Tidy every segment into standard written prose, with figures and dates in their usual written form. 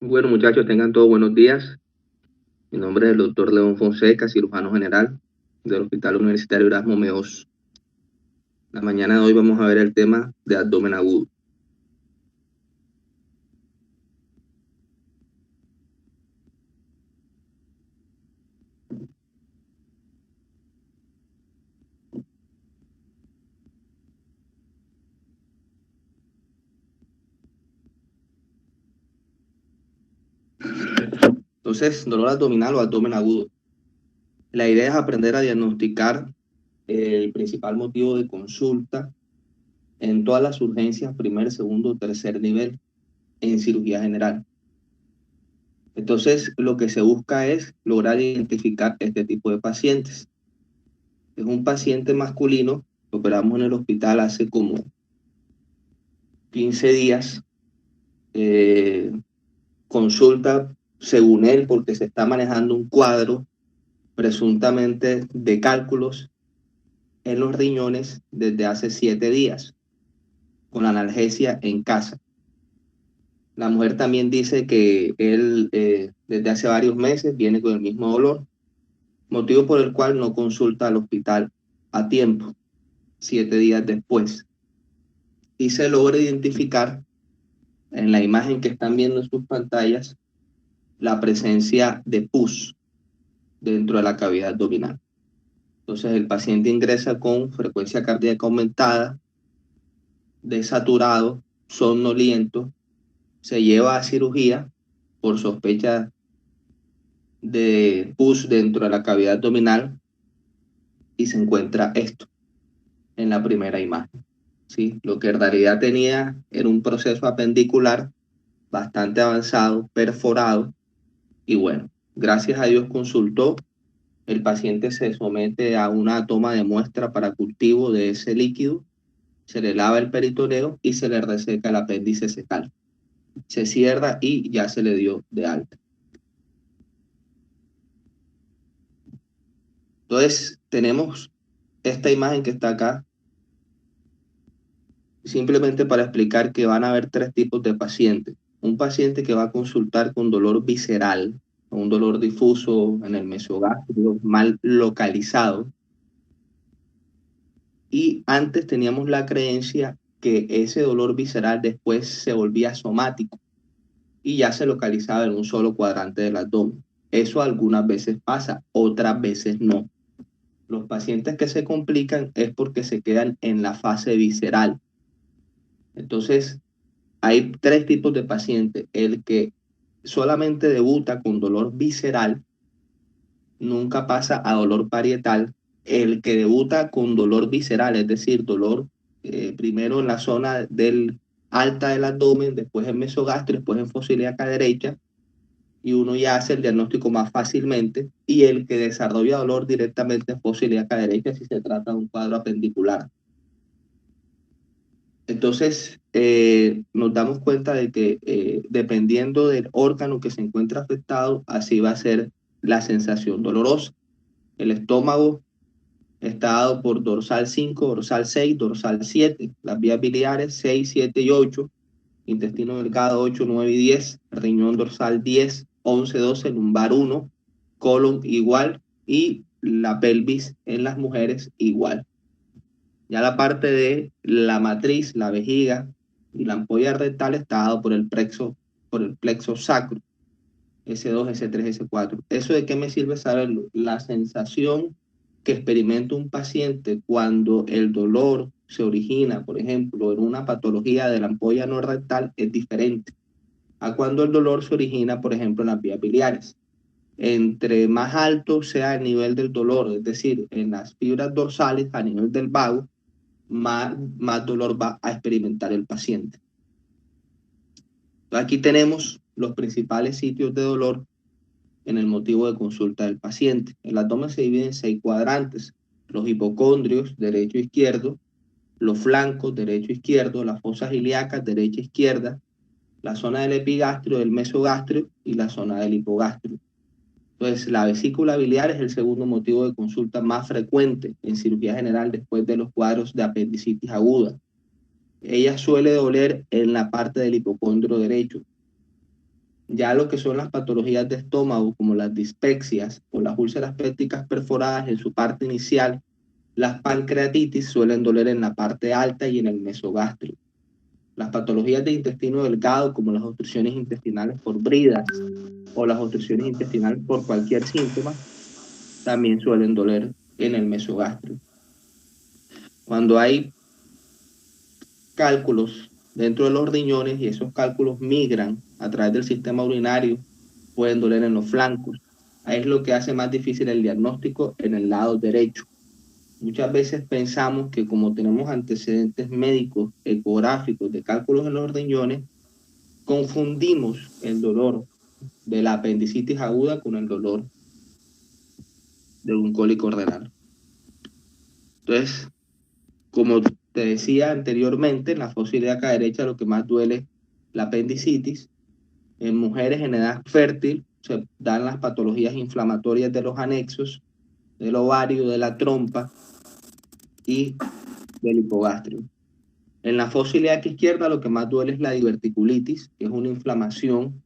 Bueno, muchachos, tengan todos buenos días. Mi nombre es el doctor León Fonseca, cirujano general del Hospital Universitario Erasmo Meos. La mañana de hoy vamos a ver el tema de abdomen agudo. Entonces, dolor abdominal o abdomen agudo. La idea es aprender a diagnosticar el principal motivo de consulta en todas las urgencias, primer, segundo, tercer nivel en cirugía general. Entonces, lo que se busca es lograr identificar este tipo de pacientes. Es un paciente masculino que operamos en el hospital hace como 15 días. eh, Consulta según él porque se está manejando un cuadro presuntamente de cálculos en los riñones desde hace 7 días con analgesia en casa. La mujer también dice que él desde hace varios meses viene con el mismo dolor, motivo por el cual no consulta al hospital a tiempo, 7 días después. Y se logra identificar en la imagen que están viendo en sus pantallas la presencia de pus dentro de la cavidad abdominal. Entonces el paciente ingresa con frecuencia cardíaca aumentada, desaturado, somnoliento, se lleva a cirugía por sospecha de pus dentro de la cavidad abdominal y se encuentra esto en la primera imagen. ¿Sí? Lo que en realidad tenía era un proceso apendicular bastante avanzado, perforado, y bueno, gracias a Dios consultó. El paciente se somete a una toma de muestra para cultivo de ese líquido, se le lava el peritoneo y se le reseca el apéndice secal. Se cierra y ya se le dio de alta. Entonces, tenemos esta imagen que está acá, simplemente para explicar que van a haber tres tipos de pacientes. Un paciente que va a consultar con dolor visceral, un dolor difuso en el mesogástrico, mal localizado. Y antes teníamos la creencia que ese dolor visceral después se volvía somático y ya se localizaba en un solo cuadrante del abdomen. Eso algunas veces pasa, otras veces no. Los pacientes que se complican es porque se quedan en la fase visceral. Entonces, hay tres tipos de pacientes. El que solamente debuta con dolor visceral, nunca pasa a dolor parietal. El que debuta con dolor visceral, es decir, dolor primero en la zona del alta del abdomen, después en mesogastrio, después en fosa ilíaca derecha, y uno ya hace el diagnóstico más fácilmente, y el que desarrolla dolor directamente en fosa ilíaca derecha si se trata de un cuadro apendicular. Entonces, nos damos cuenta de que dependiendo del órgano que se encuentra afectado, así va a ser la sensación dolorosa. El estómago está dado por dorsal 5, dorsal 6, dorsal 7, las vías biliares 6, 7 y 8, intestino delgado 8, 9 y 10, riñón dorsal 10, 11, 12, lumbar 1, colon igual y la pelvis en las mujeres igual. Ya la parte de la matriz, la vejiga y la ampolla rectal está dado por el plexo sacro, S2, S3, S4. ¿Eso de qué me sirve saberlo? La sensación que experimenta un paciente cuando el dolor se origina, por ejemplo, en una patología de la ampolla no rectal es diferente a cuando el dolor se origina, por ejemplo, en las vías biliares. Entre más alto sea el nivel del dolor, es decir, en las fibras dorsales a nivel del vago, más dolor va a experimentar el paciente. Entonces, aquí tenemos los principales sitios de dolor en el motivo de consulta del paciente. El abdomen se divide en 6 cuadrantes: los hipocondrios, derecho e izquierdo, los flancos, derecho e izquierdo, las fosas ilíacas, derecha e izquierda, la zona del epigastrio, del mesogastrio y la zona del hipogastrio. Entonces, la vesícula biliar es el segundo motivo de consulta más frecuente en cirugía general después de los cuadros de apendicitis aguda. Ella suele doler en la parte del hipocondrio derecho. Ya lo que son las patologías de estómago, como las dispepsias o las úlceras pépticas perforadas en su parte inicial, las pancreatitis suelen doler en la parte alta y en el mesogástrico. Las patologías de intestino delgado, como las obstrucciones intestinales por bridas o las obstrucciones intestinales por cualquier síntoma, también suelen doler en el mesogástrico. Cuando hay cálculos dentro de los riñones y esos cálculos migran a través del sistema urinario, pueden doler en los flancos. Ahí es lo que hace más difícil el diagnóstico en el lado derecho. Muchas veces pensamos que como tenemos antecedentes médicos, ecográficos, de cálculos en los riñones, confundimos el dolor de la apendicitis aguda con el dolor de un cólico renal. Entonces, como te decía anteriormente, en la fosa ilíaca derecha lo que más duele es la apendicitis. En mujeres en edad fértil se dan las patologías inflamatorias de los anexos, del ovario, de la trompa y del hipogástrico. En la fosa ilíaca izquierda lo que más duele es la diverticulitis, que es una inflamación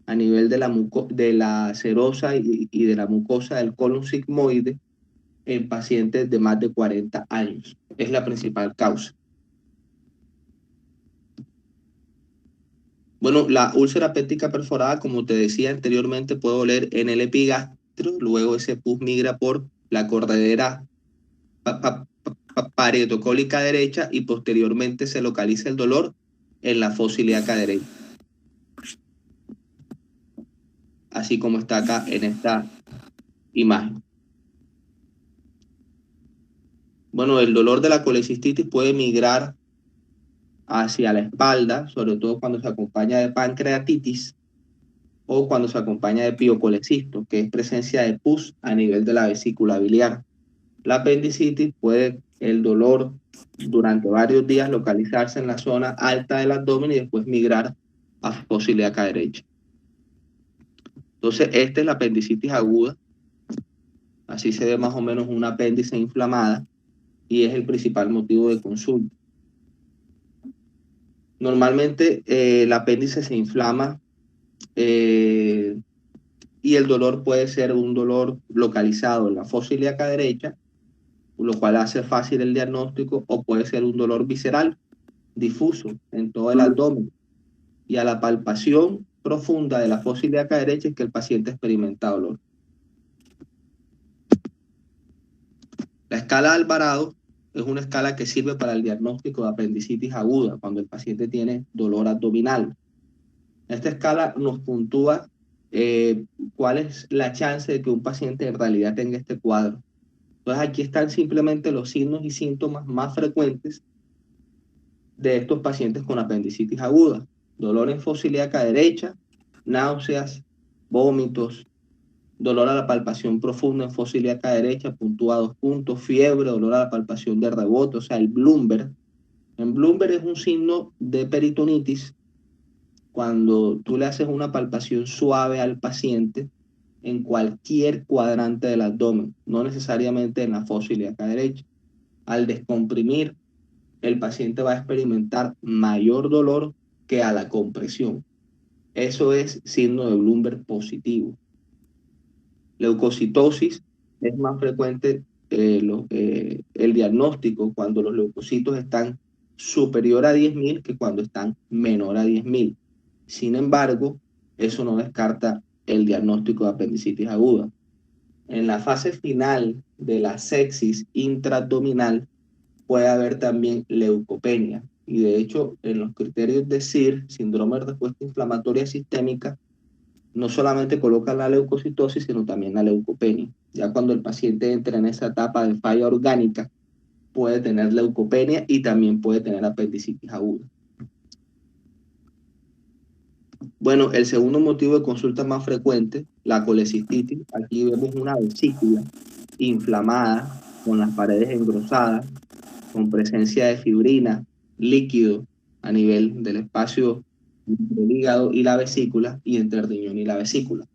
a nivel de la serosa y de la mucosa del colon sigmoide en pacientes de más de 40 años. Es la principal causa. Bueno, la úlcera péptica perforada, como te decía anteriormente, puede doler en el epigastrio, luego ese pus migra por la corredera parietocólica derecha y posteriormente se localiza el dolor en la fosa ilíaca derecha. Así como está acá en esta imagen. Bueno, el dolor de la colecistitis puede migrar hacia la espalda, sobre todo cuando se acompaña de pancreatitis o cuando se acompaña de piocolecisto, que es presencia de pus a nivel de la vesícula biliar. La apendicitis puede el dolor durante varios días localizarse en la zona alta del abdomen y después migrar a fosa ilíaca derecha. Entonces, esta es la apendicitis aguda. Así se ve más o menos una apéndice inflamada y es el principal motivo de consulta. Normalmente el apéndice se inflama y el dolor puede ser un dolor localizado en la fosa ilíaca derecha, lo cual hace fácil el diagnóstico, o puede ser un dolor visceral difuso en todo el abdomen. Y a la palpación profunda de la fosa ilíaca derecha es que el paciente experimenta dolor. La escala de Alvarado es una escala que sirve para el diagnóstico de apendicitis aguda, cuando el paciente tiene dolor abdominal. Esta escala nos puntúa cuál es la chance de que un paciente en realidad tenga este cuadro. Entonces aquí están simplemente los signos y síntomas más frecuentes de estos pacientes con apendicitis aguda. Dolor en fosa ilíaca derecha, náuseas, vómitos, dolor a la palpación profunda en fosa ilíaca derecha, puntúa 2 puntos, fiebre, dolor a la palpación de rebote, o sea, el Bloomberg. En Bloomberg es un signo de peritonitis cuando tú le haces una palpación suave al paciente en cualquier cuadrante del abdomen, no necesariamente en la fosa ilíaca derecha. Al descomprimir, el paciente va a experimentar mayor dolor que a la compresión. Eso es signo de Bloomberg positivo. Leucocitosis es más frecuente el diagnóstico cuando los leucocitos están superior a 10.000 que cuando están menor a 10.000. Sin embargo, eso no descarta el diagnóstico de apendicitis aguda. En la fase final de la sepsis intraabdominal puede haber también leucopenia. Y de hecho, en los criterios de SIR, síndrome de respuesta inflamatoria sistémica, no solamente colocan la leucocitosis, sino también la leucopenia. Ya cuando el paciente entra en esa etapa de falla orgánica, puede tener leucopenia y también puede tener apendicitis aguda. Bueno, el segundo motivo de consulta más frecuente, la colecistitis. Aquí vemos una vesícula inflamada, con las paredes engrosadas, con presencia de fibrina, líquido a nivel del espacio entre el hígado y la vesícula y entre el riñón y la vesícula.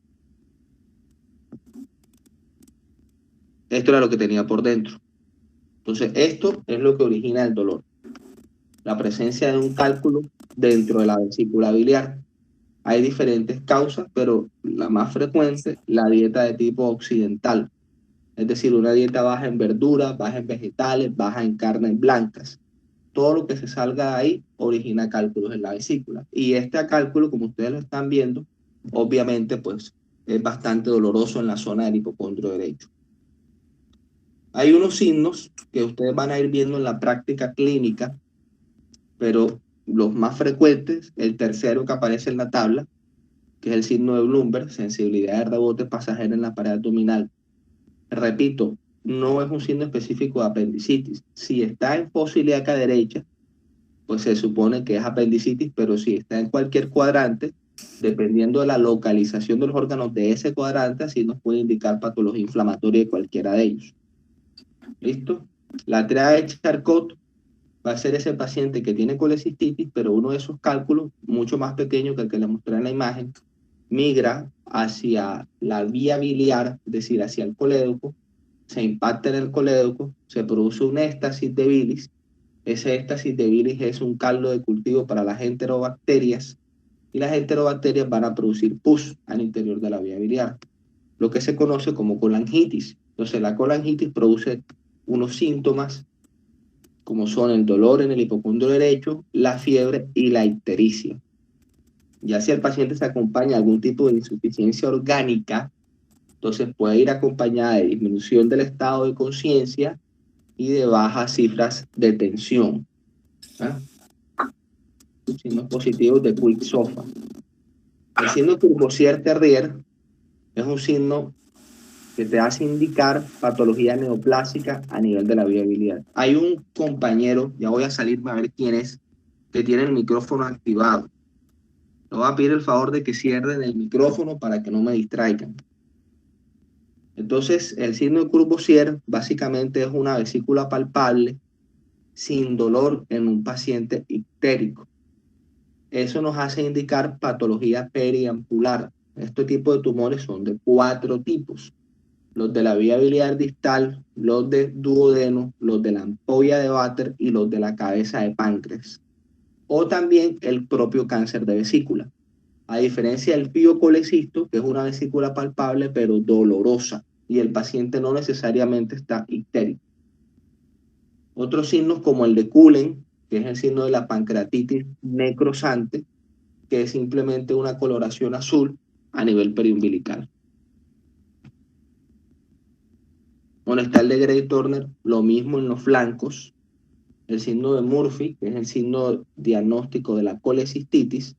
Esto era lo que tenía por dentro. Entonces, esto es lo que origina el dolor. La presencia de un cálculo dentro de la vesícula biliar. Hay diferentes causas, pero la más frecuente, la dieta de tipo occidental. Es decir, una dieta baja en verduras, baja en vegetales, baja en carnes blancas. Todo lo que se salga de ahí origina cálculos en la vesícula. Y este cálculo, como ustedes lo están viendo, obviamente pues es bastante doloroso en la zona del hipocondrio derecho. Hay unos signos que ustedes van a ir viendo en la práctica clínica, pero los más frecuentes, el tercero que aparece en la tabla, que es el signo de Bloomberg, sensibilidad de rebote pasajero en la pared abdominal. Repito, no es un signo específico de apendicitis. Si está en fosa ilíaca derecha, pues se supone que es apendicitis, pero si está en cualquier cuadrante, dependiendo de la localización de los órganos de ese cuadrante, así nos puede indicar patología inflamatoria de cualquiera de ellos. ¿Listo? La triada de Charcot va a ser ese paciente que tiene colecistitis, pero uno de esos cálculos, mucho más pequeño que el que le mostré en la imagen, migra hacia la vía biliar, es decir, hacia el colédoco, se impacta en el colédoco, se produce un éxtasis de bilis. Ese éxtasis de bilis es un caldo de cultivo para las enterobacterias y las enterobacterias van a producir pus al interior de la vía biliar, lo que se conoce como colangitis. Entonces la colangitis produce unos síntomas como son el dolor en el hipocondrio derecho, la fiebre y la ictericia. Ya si el paciente se acompaña de algún tipo de insuficiencia orgánica, entonces puede ir acompañada de disminución del estado de conciencia y de bajas cifras de tensión. ¿Ah? Signos positivos de Quick-Sofa. El signo Courvoisier-Terrier es un signo que te hace indicar patología neoplásica a nivel de la vía biliar. Hay un compañero, ya voy a salirme a ver quién es, que tiene el micrófono activado. Le voy a pedir el favor de que cierren el micrófono para que no me distraigan. Entonces, el signo de Courvoisier básicamente es una vesícula palpable sin dolor en un paciente ictérico. Eso nos hace indicar patología periampular. Este tipo de tumores son de 4 tipos. Los de la vía biliar distal, los de duodeno, los de la ampolla de Vater y los de la cabeza de páncreas. O también el propio cáncer de vesícula. A diferencia del piocolecisto, que es una vesícula palpable pero dolorosa y el paciente no necesariamente está ictérico. Otros signos como el de Cullen, que es el signo de la pancreatitis necrosante, que es simplemente una coloración azul a nivel periumbilical. Bueno, está el de Grey Turner, lo mismo en los flancos. El signo de Murphy, que es el signo diagnóstico de la colecistitis,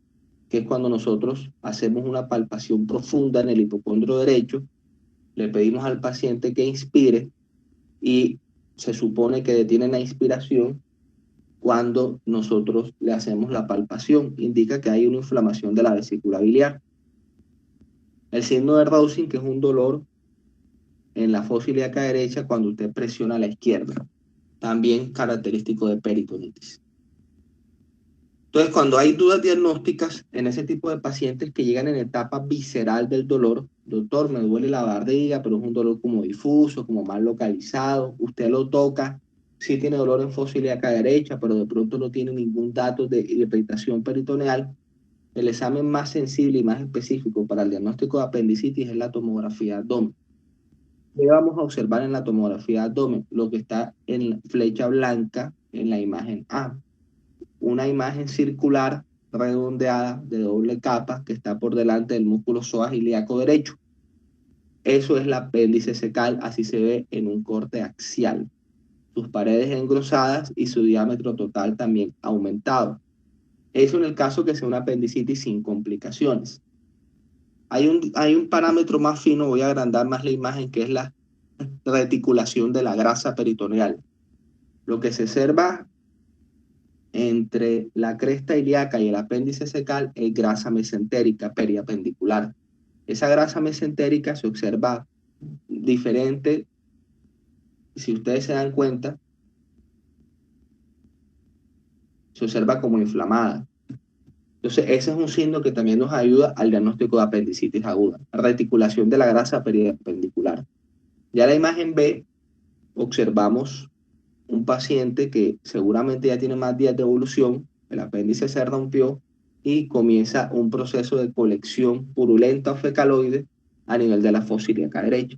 que es cuando nosotros hacemos una palpación profunda en el hipocondrio derecho, le pedimos al paciente que inspire y se supone que detiene la inspiración cuando nosotros le hacemos la palpación. Indica que hay una inflamación de la vesícula biliar. El signo de Rausing, que es un dolor en la fosa ilíaca derecha cuando usted presiona a la izquierda. También característico de peritonitis. Entonces, cuando hay dudas diagnósticas en ese tipo de pacientes que llegan en etapa visceral del dolor, doctor, me duele la barriga, pero es un dolor como difuso, como mal localizado, usted lo toca, sí tiene dolor en fosa ilíaca derecha, pero de pronto no tiene ningún dato de irritación peritoneal, el examen más sensible y más específico para el diagnóstico de apendicitis es la tomografía de abdomen. ¿Qué vamos a observar en la tomografía de abdomen? Lo que está en flecha blanca en la imagen A. Una imagen circular redondeada de doble capa que está por delante del músculo psoas ilíaco derecho. Eso es el apéndice secal, así se ve en un corte axial. Sus paredes engrosadas y su diámetro total también aumentado. Eso en el caso que sea una apendicitis sin complicaciones. Hay un parámetro más fino, voy a agrandar más la imagen, que es la reticulación de la grasa peritoneal. Lo que se observa entre la cresta ilíaca y el apéndice secal es grasa mesentérica periapendicular. Esa grasa mesentérica se observa diferente, si ustedes se dan cuenta, se observa como inflamada. Entonces, ese es un signo que también nos ayuda al diagnóstico de apendicitis aguda, reticulación de la grasa periapendicular. Ya la imagen B, observamos un paciente que seguramente ya tiene más días de evolución, el apéndice se rompió, y comienza un proceso de colección purulenta o fecaloide a nivel de la fosa ilíaca derecha,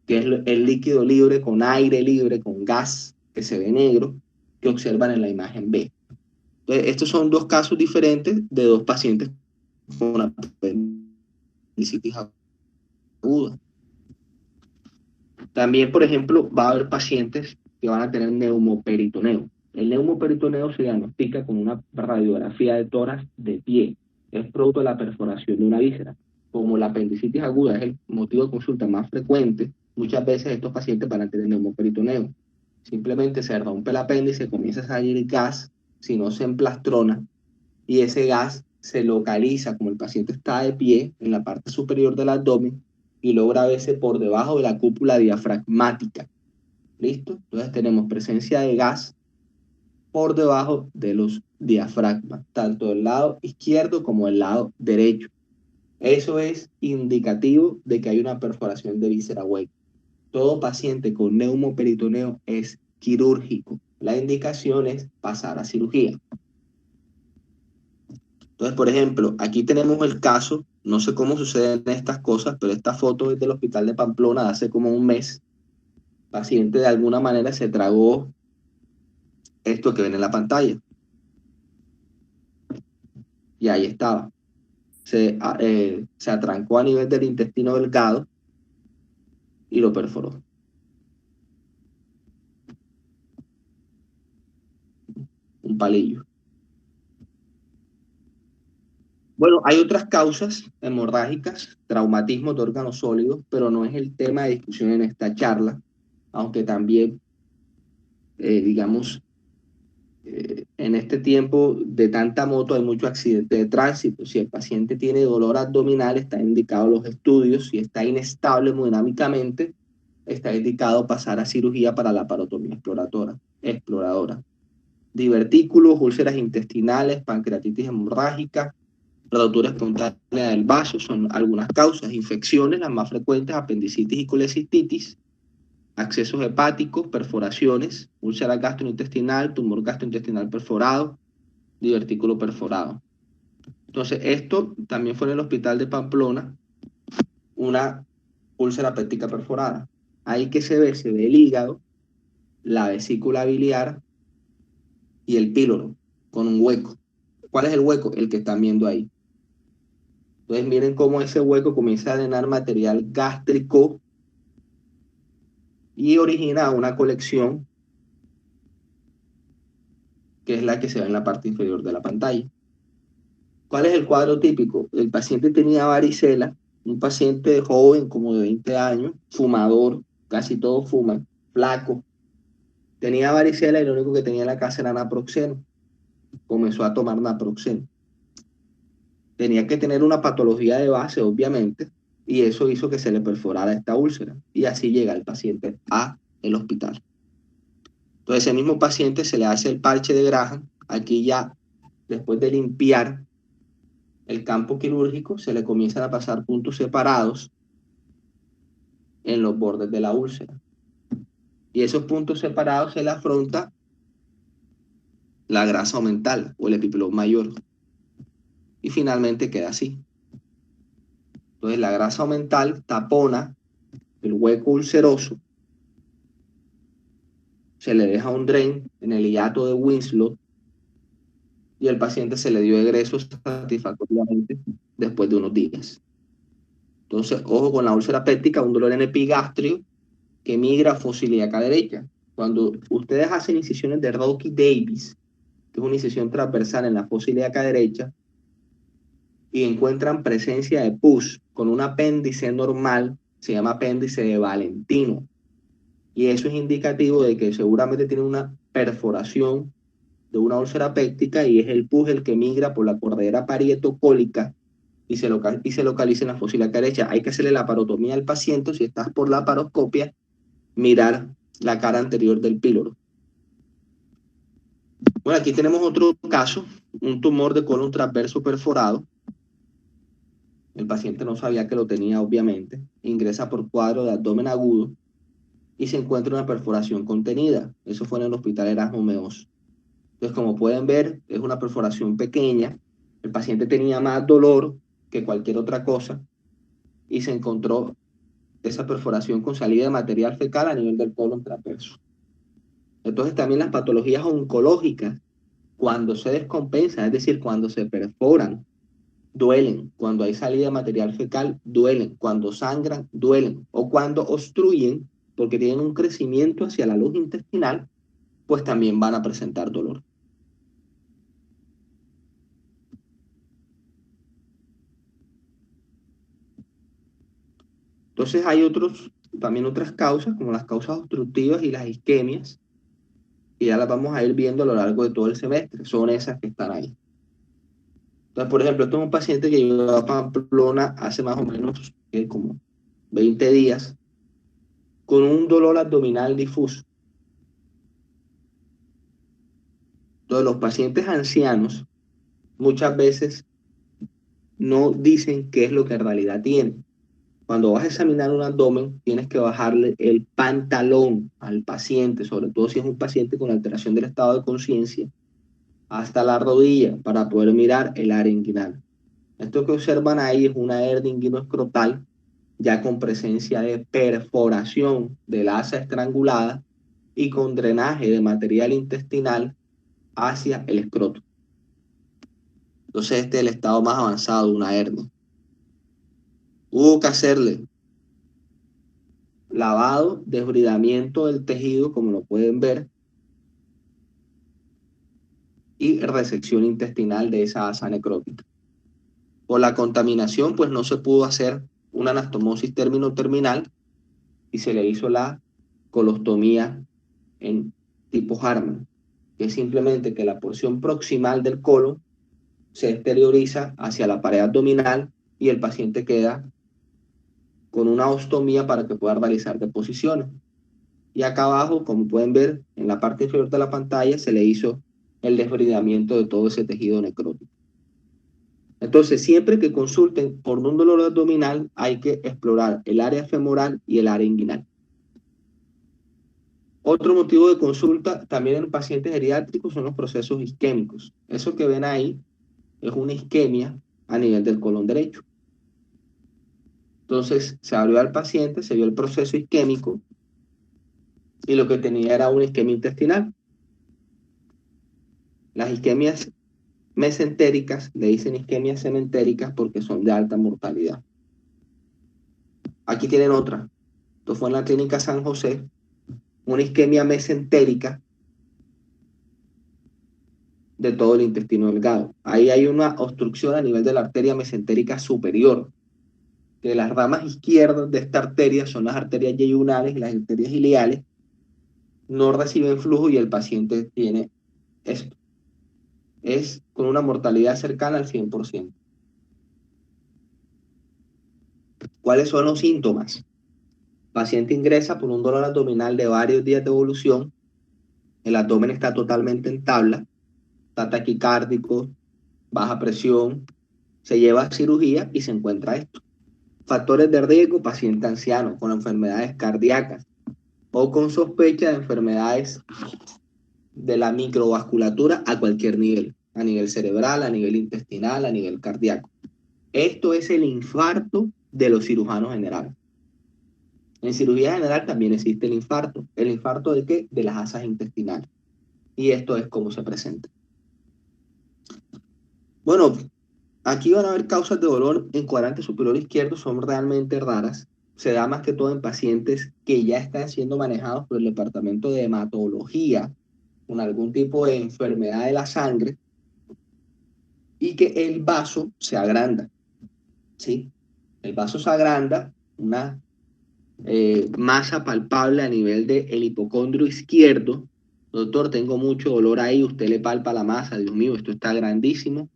que es el líquido libre con aire libre, con gas que se ve negro, que observan en la imagen B. Entonces, estos son dos casos diferentes de dos pacientes con apendicitis aguda. También, por ejemplo, va a haber pacientes que van a tener neumoperitoneo. El neumoperitoneo se diagnostica con una radiografía de tórax de pie. Es producto de la perforación de una víscera. Como la apendicitis aguda es el motivo de consulta más frecuente, muchas veces estos pacientes van a tener neumoperitoneo. Simplemente se rompe el apéndice, comienza a salir gas, si no se emplastrona, y ese gas se localiza, como el paciente está de pie, en la parte superior del abdomen, y logra verse por debajo de la cúpula diafragmática. ¿Listo? Entonces tenemos presencia de gas por debajo de los diafragmas, tanto del lado izquierdo como del lado derecho. Eso es indicativo de que hay una perforación de víscera hueca. Todo paciente con neumoperitoneo es quirúrgico. La indicación es pasar a cirugía. Entonces, por ejemplo, aquí tenemos el caso, no sé cómo suceden estas cosas, pero esta foto es del hospital de Pamplona de hace como un mes. El paciente de alguna manera se tragó esto que ven en la pantalla. Y ahí estaba. Se atrancó a nivel del intestino delgado y lo perforó. Un palillo. Bueno, hay otras causas hemorrágicas, traumatismos de órganos sólidos, pero no es el tema de discusión en esta charla, aunque también, digamos, en este tiempo de tanta moto hay mucho accidente de tránsito. Si el paciente tiene dolor abdominal, está indicado los estudios. Si está inestable hemodinámicamente, está indicado pasar a cirugía para la parotomía exploradora. Divertículos, úlceras intestinales, pancreatitis hemorrágica, rotura espontánea del vaso son algunas causas. Infecciones, las más frecuentes, apendicitis y colecistitis, accesos hepáticos, perforaciones, úlcera gastrointestinal, tumor gastrointestinal perforado, divertículo perforado. Entonces, esto también fue en el hospital de Pamplona, una úlcera péptica perforada. Ahí que se ve el hígado, la vesícula biliar y el píloro con un hueco. ¿Cuál es el hueco? El que están viendo ahí. Entonces, miren cómo ese hueco comienza a drenar material gástrico y origina una colección que es la que se ve en la parte inferior de la pantalla. ¿Cuál es el cuadro típico? El paciente tenía varicela, un paciente joven, como de 20 años, fumador, casi todos fuman, flaco. Tenía varicela y lo único que tenía en la casa era naproxeno. Comenzó a tomar naproxeno. Tenía que tener una patología de base, obviamente, y eso hizo que se le perforara esta úlcera. Y así llega el paciente a el hospital. Entonces, ese mismo paciente se le hace el parche de Graham. Aquí ya, después de limpiar el campo quirúrgico, se le comienzan a pasar puntos separados en los bordes de la úlcera. Y esos puntos separados se le afronta la grasa mental o el epipelón mayor. Y finalmente queda así. Entonces la grasa mental tapona el hueco ulceroso, se le deja un drain en el hiato de Winslow y el paciente se le dio egreso satisfactoriamente después de unos días. Entonces, ojo con la úlcera péptica, un dolor en epigastrio que migra a fosa ilíaca derecha. Cuando ustedes hacen incisiones de Rocky Davis, que es una incisión transversal en la fosa ilíaca derecha, y encuentran presencia de pus con un apéndice normal, se llama apéndice de Valentino. Y eso es indicativo de que seguramente tiene una perforación de una úlcera péptica y es el pus el que migra por la corredera parietocólica y se localiza en la fosa ilíaca derecha. Hay que hacerle la parotomía al paciente. Si estás por la paroscopia, mirar la cara anterior del píloro. Bueno, aquí tenemos otro caso, un tumor de colon transverso perforado. El paciente no sabía que lo tenía, obviamente. Ingresa por cuadro de abdomen agudo y se encuentra una perforación contenida. Eso fue en el hospital Erasmo Meos. Entonces, como pueden ver, es una perforación pequeña, El paciente tenía más dolor que cualquier otra cosa y se encontró esa perforación con salida de material fecal a nivel del colon trapecio. Entonces también las patologías oncológicas, cuando se descompensan, es decir, cuando se perforan, duelen. Cuando hay salida de material fecal, duelen. Cuando sangran, duelen. O cuando obstruyen, porque tienen un crecimiento hacia la luz intestinal, pues también van a presentar dolor. Entonces hay también otras causas, como las causas obstructivas y las isquemias, y ya las vamos a ir viendo a lo largo de todo el semestre. Son esas que están ahí. Entonces, por ejemplo, este es un paciente que llegó a Pamplona hace más o menos como 20 días con un dolor abdominal difuso. Entonces, los pacientes ancianos muchas veces no dicen qué es lo que en realidad tienen. Cuando vas a examinar un abdomen, tienes que bajarle el pantalón al paciente, sobre todo si es un paciente con alteración del estado de conciencia, hasta la rodilla para poder mirar el área inguinal. Esto que observan ahí es una hernia inguinoescrotal ya con presencia de perforación del asa estrangulada y con drenaje de material intestinal hacia el escroto. Entonces este es el estado más avanzado de una hernia. Hubo que hacerle lavado, desbridamiento del tejido, como lo pueden ver, y resección intestinal de esa asa necrótica. Por la contaminación, pues no se pudo hacer una anastomosis término-terminal y se le hizo la colostomía en tipo Harman, que es simplemente que la porción proximal del colon se exterioriza hacia la pared abdominal y el paciente queda con una ostomía para que pueda realizar deposiciones. Y acá abajo, como pueden ver, en la parte inferior de la pantalla se le hizo el desbridamiento de todo ese tejido necrótico. Entonces, siempre que consulten por un dolor abdominal, hay que explorar el área femoral y el área inguinal. Otro motivo de consulta también en pacientes geriátricos son los procesos isquémicos. Eso que ven ahí es una isquemia a nivel del colon derecho. Entonces, se abrió al paciente, se vio el proceso isquémico y lo que tenía era una isquemia intestinal. Las isquemias mesentéricas le dicen isquemias cementéricas porque son de alta mortalidad. Aquí tienen otra. Esto fue en la clínica San José, una isquemia mesentérica de todo el intestino delgado. Ahí hay una obstrucción a nivel de la arteria mesentérica superior, que las ramas izquierdas de esta arteria son las arterias yeyunales y las arterias iliales, no reciben flujo y el paciente tiene esto. Es con una mortalidad cercana al 100%. ¿Cuáles son los síntomas? El paciente ingresa por un dolor abdominal de varios días de evolución, el abdomen está totalmente en tabla, está taquicárdico, baja presión, se lleva a cirugía y se encuentra esto. Factores de riesgo: paciente anciano con enfermedades cardíacas o con sospecha de enfermedades de la microvasculatura a cualquier nivel, a nivel cerebral, a nivel intestinal, a nivel cardíaco. Esto es el infarto de los cirujanos generales. En cirugía general también existe el infarto. ¿El infarto de qué? De las asas intestinales. Y esto es cómo se presenta. Bueno, aquí van a haber causas de dolor en cuadrante superior izquierdo, son realmente raras. Se da más que todo en pacientes que ya están siendo manejados por el departamento de hematología con algún tipo de enfermedad de la sangre y que el vaso se agranda, ¿sí? El vaso se agranda, una masa palpable a nivel del hipocondrio izquierdo. Doctor, tengo mucho dolor ahí, usted le palpa la masa, Dios mío, esto está grandísimo.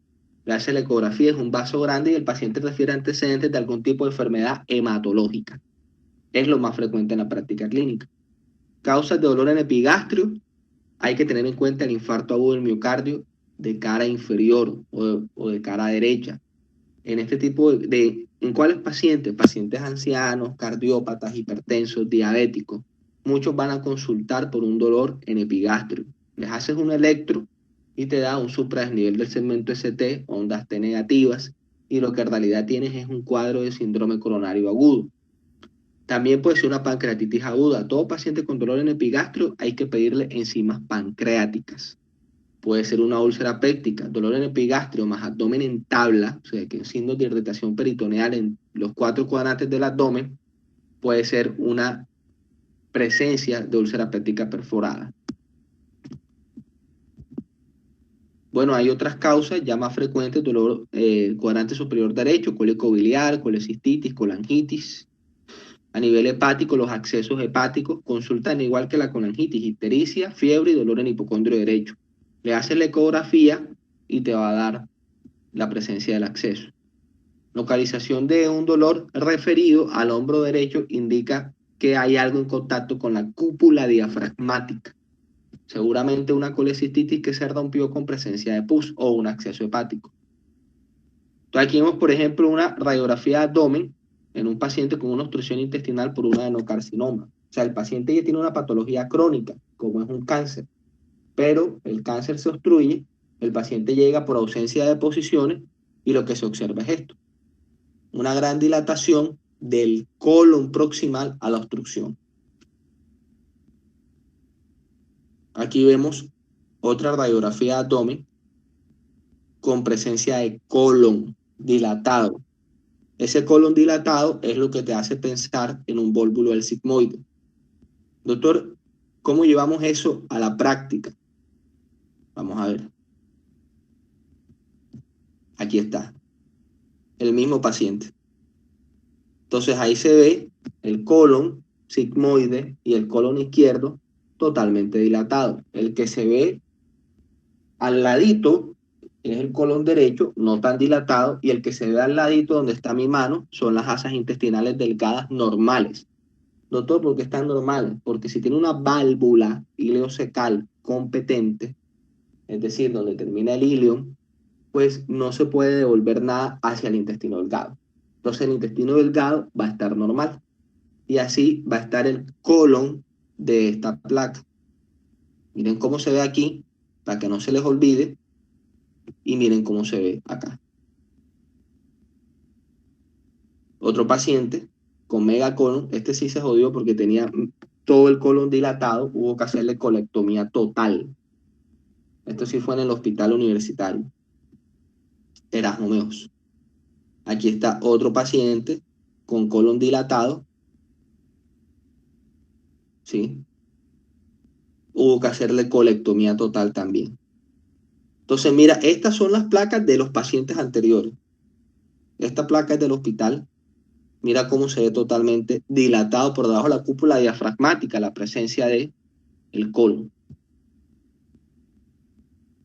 Le hace la ecografía, es un vaso grande y el paciente refiere antecedentes de algún tipo de enfermedad hematológica. Es lo más frecuente en la práctica clínica. Causas de dolor en epigastrio: hay que tener en cuenta el infarto agudo del miocardio de cara inferior o de cara derecha. En este tipo ¿en cuáles pacientes? Pacientes ancianos, cardiópatas, hipertensos, diabéticos. Muchos van a consultar por un dolor en epigastrio. Les haces un electro y te da un supradesnivel del segmento ST, ondas T negativas, y lo que en realidad tienes es un cuadro de síndrome coronario agudo. También puede ser una pancreatitis aguda. A todo paciente con dolor en epigastrio hay que pedirle enzimas pancreáticas. Puede ser una úlcera péptica, dolor en epigastrio más abdomen en tabla, o sea, que signos de irritación peritoneal en los 4 cuadrantes del abdomen, puede ser una presencia de úlcera péptica perforada. Bueno, hay otras causas ya más frecuentes, dolor cuadrante superior derecho, cólico biliar, colecistitis, colangitis. A nivel hepático, los accesos hepáticos consultan igual que la colangitis, ictericia, fiebre y dolor en hipocondrio derecho. Le haces la ecografía y te va a dar la presencia del acceso. Localización de un dolor referido al hombro derecho indica que hay algo en contacto con la cúpula diafragmática. Seguramente una colecistitis que se rompió con presencia de pus o un acceso hepático. Entonces aquí vemos, por ejemplo, una radiografía de abdomen en un paciente con una obstrucción intestinal por un adenocarcinoma. O sea, el paciente ya tiene una patología crónica, como es un cáncer, pero el cáncer se obstruye, el paciente llega por ausencia de deposiciones y lo que se observa es esto, una gran dilatación del colon proximal a la obstrucción. Aquí vemos otra radiografía de abdomen con presencia de colon dilatado. Ese colon dilatado es lo que te hace pensar en un vólvulo del sigmoide. Doctor, ¿cómo llevamos eso a la práctica? Vamos a ver. Aquí está. El mismo paciente. Entonces ahí se ve el colon sigmoide y el colon izquierdo totalmente dilatado. El que se ve al ladito es el colon derecho, no tan dilatado, y el que se ve al ladito donde está mi mano son las asas intestinales delgadas normales. Doctor, ¿por qué están normales? Porque si tiene una válvula ileocecal competente, es decir, donde termina el ilion, pues no se puede devolver nada hacia el intestino delgado. Entonces el intestino delgado va a estar normal y así va a estar el colon de esta placa. Miren cómo se ve aquí, para que no se les olvide, y miren cómo se ve acá. Otro paciente con megacolon, este sí se jodió porque tenía todo el colon dilatado, hubo que hacerle colectomía total. Esto sí fue en el hospital universitario, Erasmo Meos. Aquí está otro paciente con colon dilatado, ¿sí? Hubo que hacerle colectomía total también. Entonces, mira, estas son las placas de los pacientes anteriores. Esta placa es del hospital. Mira cómo se ve totalmente dilatado por debajo de la cúpula diafragmática, la presencia de el colon.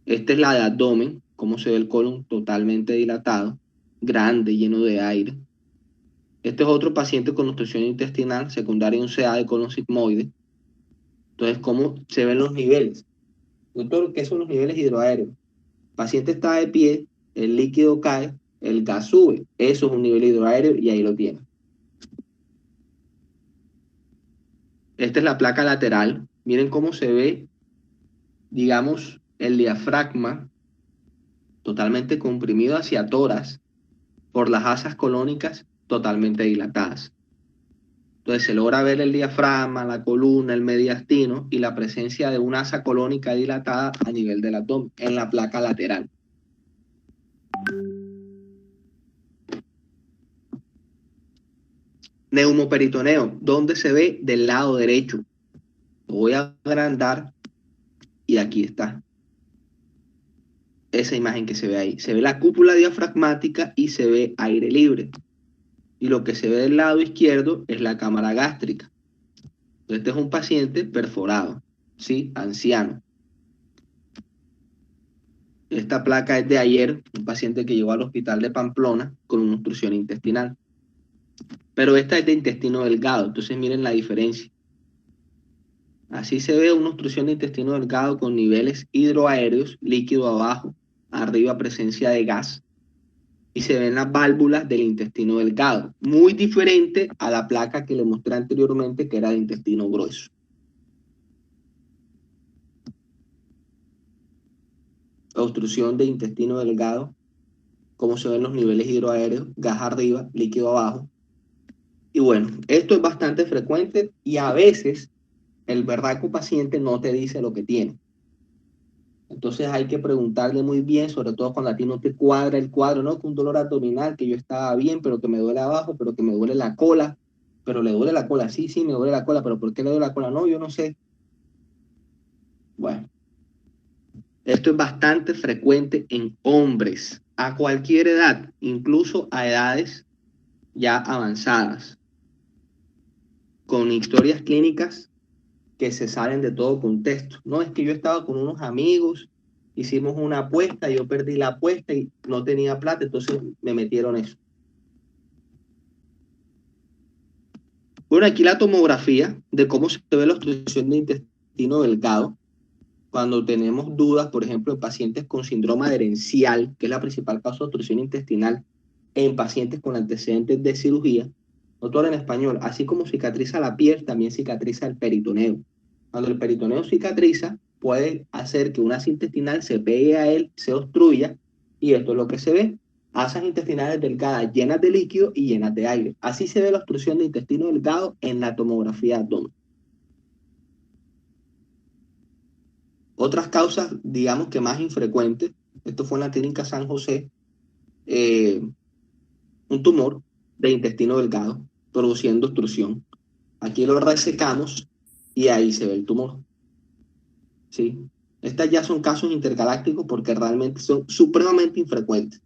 Esta es la de abdomen, cómo se ve el colon totalmente dilatado, grande, lleno de aire. Este es otro paciente con obstrucción intestinal secundaria en un CA de colon sigmoide. Entonces, ¿cómo se ven los niveles? Doctor, ¿qué son los niveles hidroaéreos? El paciente está de pie, el líquido cae, el gas sube. Eso es un nivel hidroaéreo y ahí lo tiene. Esta es la placa lateral. Miren cómo se ve, digamos, el diafragma totalmente comprimido hacia toras por las asas colónicas totalmente dilatadas. Entonces se logra ver el diafragma, la columna, el mediastino y la presencia de una asa colónica dilatada a nivel del abdomen en la placa lateral. Neumoperitoneo, ¿dónde se ve? Del lado derecho. Lo voy a agrandar y aquí está. Esa imagen que se ve ahí. Se ve la cúpula diafragmática y se ve aire libre. Y lo que se ve del lado izquierdo es la cámara gástrica. Este es un paciente perforado, ¿sí? Anciano. Esta placa es de ayer, un paciente que llegó al hospital de Pamplona con una obstrucción intestinal. Pero esta es de intestino delgado, entonces miren la diferencia. Así se ve una obstrucción de intestino delgado con niveles hidroaéreos, líquido abajo, arriba presencia de gas, y se ven las válvulas del intestino delgado, muy diferente a la placa que le mostré anteriormente que era de intestino grueso. obstrucción de intestino delgado, como se ven los niveles hidroaéreos, gas arriba, líquido abajo. Y bueno, esto es bastante frecuente y a veces el berraco paciente no te dice lo que tiene. Entonces hay que preguntarle muy bien, sobre todo cuando a ti no te cuadra el cuadro, ¿no? Que un dolor abdominal, que yo estaba bien, pero que me duele abajo, pero que me duele la cola, pero le duele la cola, sí, me duele la cola, pero ¿por qué le duele la cola? No, yo no sé. Bueno, esto es bastante frecuente en hombres, a cualquier edad, incluso a edades ya avanzadas, con historias clínicas que se salen de todo contexto. No, es que yo estaba con unos amigos, hicimos una apuesta, yo perdí la apuesta y no tenía plata, entonces me metieron eso. Bueno, aquí la tomografía de cómo se ve la obstrucción de intestino delgado cuando tenemos dudas, por ejemplo, en pacientes con síndrome adherencial, que es la principal causa de obstrucción intestinal, en pacientes con antecedentes de cirugía. Doctor, en español, así como cicatriza la piel, también cicatriza el peritoneo. Cuando el peritoneo cicatriza, puede hacer que una asa intestinal se pegue a él, se obstruya, y esto es lo que se ve. Asas intestinales delgadas llenas de líquido y llenas de aire. Así se ve la obstrucción de intestino delgado en la tomografía abdomen. Otras causas, digamos que más infrecuentes, esto fue en la clínica San José, eh, un tumor de intestino delgado produciendo obstrucción. Aquí lo resecamos y ahí se ve el tumor. ¿Sí? Estas ya son casos intergalácticos porque realmente son supremamente infrecuentes.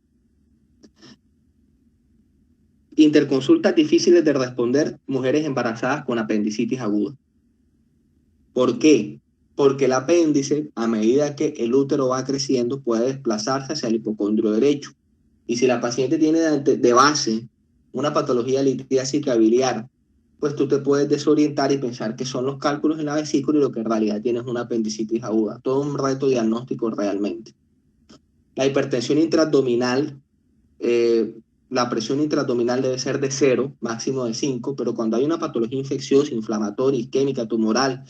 Interconsultas difíciles de responder, mujeres embarazadas con apendicitis aguda. ¿Por qué? Porque el apéndice, a medida que el útero va creciendo, puede desplazarse hacia el hipocondrio derecho. Y si la paciente tiene de base una patología litiásica biliar, pues tú te puedes desorientar y pensar que son los cálculos en la vesícula y lo que en realidad tienes una apendicitis aguda. Todo un reto diagnóstico realmente. La hipertensión intraabdominal, eh, la presión intraabdominal debe ser de 0, máximo de 5, pero cuando hay una patología infecciosa, inflamatoria, isquémica, tumoral,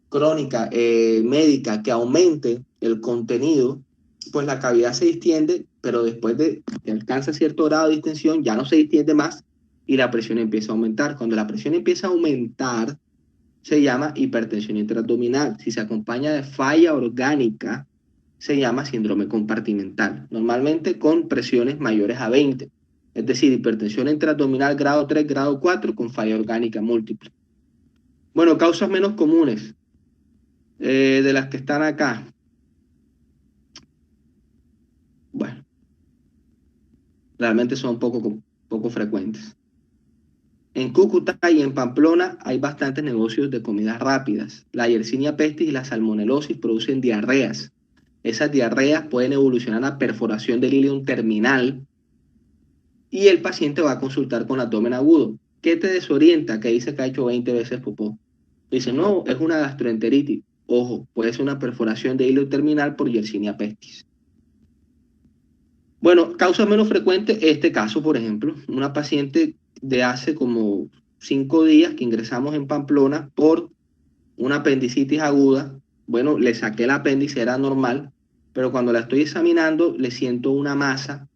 crónica, médica, que aumente el contenido, pues la cavidad se distiende, pero después de que alcanza cierto grado de distensión, ya no se distiende más y la presión empieza a aumentar. Cuando la presión empieza a aumentar, se llama hipertensión intraabdominal. Si se acompaña de falla orgánica, se llama síndrome compartimental, normalmente con presiones mayores a 20. Es decir, hipertensión intraabdominal grado 3, grado 4, con falla orgánica múltiple. Bueno, causas menos comunes de las que están acá. Bueno, realmente son poco frecuentes. En Cúcuta y en Pamplona hay bastantes negocios de comidas rápidas. La Yersinia pestis y la salmonelosis producen diarreas. Esas diarreas pueden evolucionar a perforación del ileum terminal y el paciente va a consultar con abdomen agudo. ¿Qué te desorienta? Que dice que ha hecho 20 veces popó. Dice, no, es una gastroenteritis. Ojo, puede ser una perforación de ileum terminal por Yersinia pestis. Bueno, causa menos frecuente este caso, por ejemplo, una paciente de hace como 5 días que ingresamos en Pamplona por una apendicitis aguda. Bueno, le saqué el apéndice, era normal, pero cuando la estoy examinando le siento una masa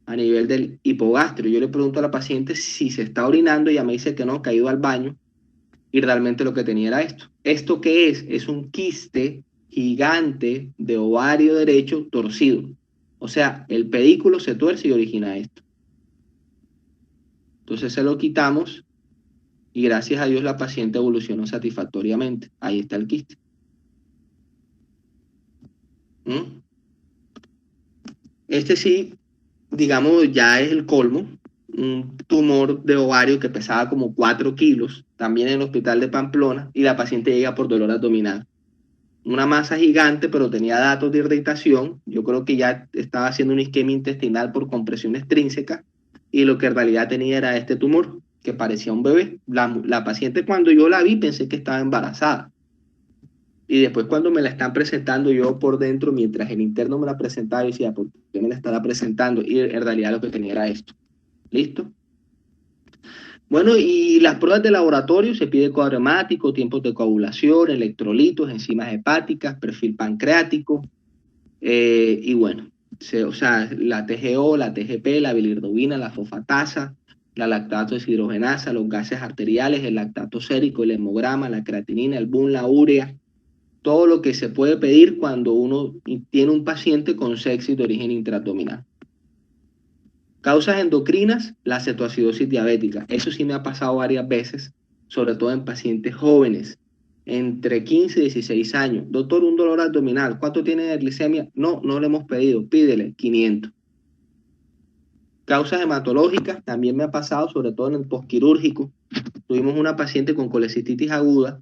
a nivel del hipogastrio. Yo le pregunto a la paciente si se está orinando y ella me dice que no, que ha ido al baño y realmente lo que tenía era esto. ¿Esto qué es? Es un quiste gigante de ovario derecho torcido. O sea, el pedículo se tuerce y origina esto. Entonces se lo quitamos y gracias a Dios la paciente evolucionó satisfactoriamente. Ahí está el quiste. ¿Mm? Este sí, digamos, ya es el colmo. Un tumor de ovario que pesaba como 4 kilos, también en el hospital de Pamplona, y la paciente llega por dolor abdominal. Una masa gigante, pero tenía datos de irritación. Yo creo que ya estaba haciendo una isquemia intestinal por compresión extrínseca y lo que en realidad tenía era este tumor, que parecía un bebé. La paciente cuando yo la vi pensé que estaba embarazada. Y después cuando me la están presentando yo por dentro, mientras el interno me la presentaba, yo decía, ¿por qué me la estará presentando? Y en realidad lo que tenía era esto. ¿Listo? Bueno, y las pruebas de laboratorio se pide cuadro hemático, tiempos de coagulación, electrolitos, enzimas hepáticas, perfil pancreático. Y bueno, o sea, la TGO, la TGP, la bilirrubina, la fosfatasa, la lactato deshidrogenasa, los gases arteriales, el lactato sérico, el hemograma, la creatinina, el BUN, la urea, todo lo que se puede pedir cuando uno tiene un paciente con sepsis de origen intraabdominal. Causas endocrinas, la cetoacidosis diabética. Eso sí me ha pasado varias veces, sobre todo en pacientes jóvenes, entre 15 y 16 años. Doctor, un dolor abdominal. ¿Cuánto tiene de glicemia? No, no le hemos pedido. Pídele 500. Causas hematológicas, también me ha pasado, sobre todo en el postquirúrgico. Tuvimos una paciente con colecistitis aguda,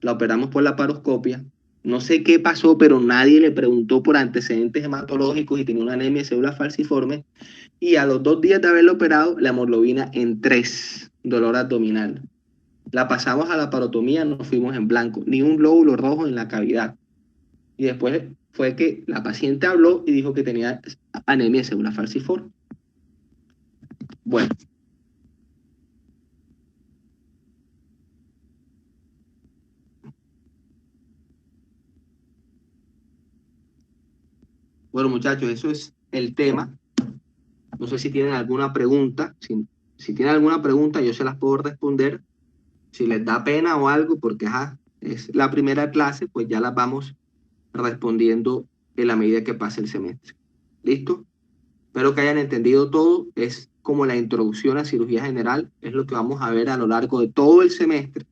la operamos por la paroscopia. No sé qué pasó, pero nadie le preguntó por antecedentes hematológicos y tenía una anemia de células falciformes. Y a los 2 días de haberlo operado, la hemoglobina en 3, dolor abdominal. La pasamos a la parotomía, nos fuimos en blanco, ni un glóbulo rojo en la cavidad. Y después fue que la paciente habló y dijo que tenía anemia de células falciformes. Bueno. Bueno, muchachos, eso es el tema. No sé si tienen alguna pregunta. Si tienen alguna pregunta, yo se las puedo responder. Si les da pena o algo, porque es la primera clase, pues ya las vamos respondiendo en la medida que pase el semestre. ¿Listo? Espero que hayan entendido todo. Es como la introducción a cirugía general. Es lo que vamos a ver a lo largo de todo el semestre.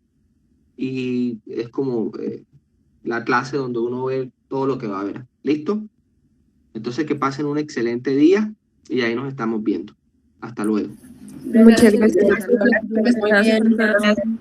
Y es como la clase donde uno ve todo lo que va a ver. ¿Listo? Entonces que pasen un excelente día y ahí nos estamos viendo. Hasta luego. Muchas Gracias, gracias. doctor. Pues muy bien.